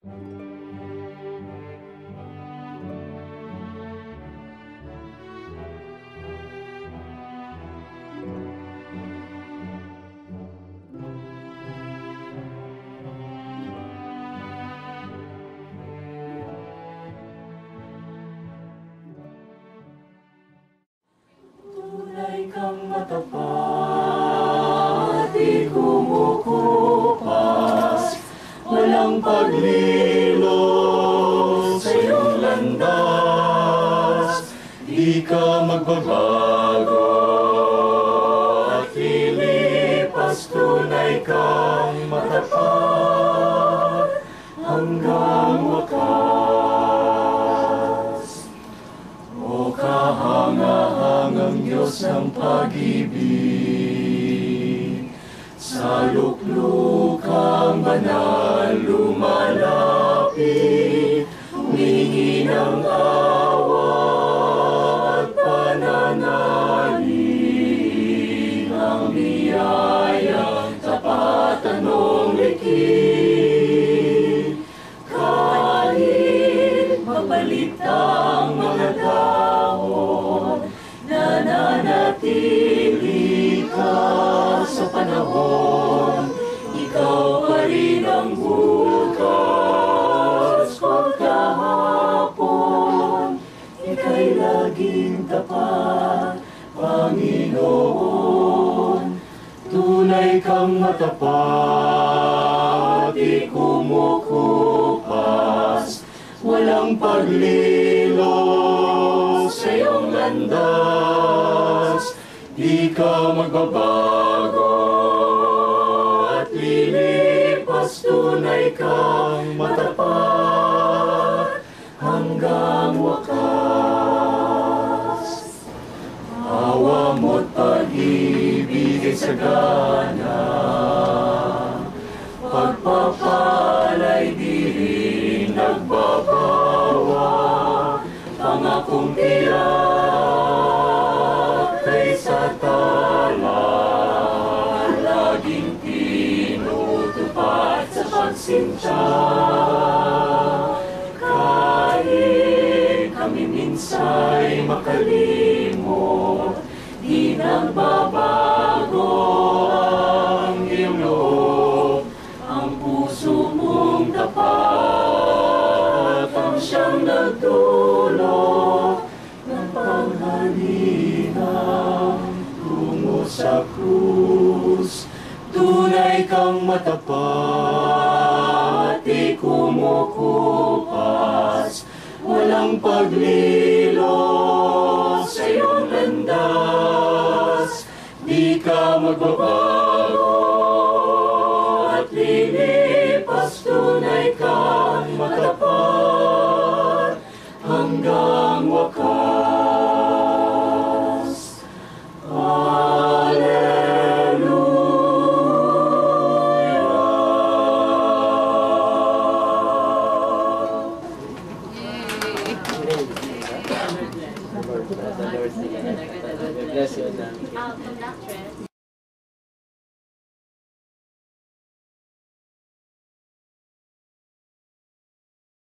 Tunay kang matapat, di kumukupas, walang paglilo sa iyong landas. Di ka magbabago at lilipas, tunay kang matapat hanggang wakas. O kahanga-hangang Diyos ng pag-ibig, sa luklukang banal lumalapit, humingi ng awa at pananalig, ang biyayang tapat anong likid. Kahit mapalit ang mga dahon, nananatili ka sa panahon, ikaw pa rin ang bukas. Pagkahapon, ika'y laging tapat, Panginoon. Tunay kang matapat, di kumukupas, walang paglilo sa iyong landas. Di ka magbabago at lilipas, tunay kang matapat hanggang wakas. Awa mo't pag-ibig ay sagana, pagpapalay di rin nagbabawa, pangakong tiyak ay sa tala, laging tinutupad sa pagsinta. Kahit kami minsa'y makalimot, di nagbabago ang iyong loob. Ang puso mong tapat ang siyang nagdulot ng panghalinang tungo sa krus. Tunay kang matapat, di kumukupas, walang paglilo sa iyong landas. Di ka magbabago at lilipas, tunay kang matapat hanggang wakas. Bless you. From that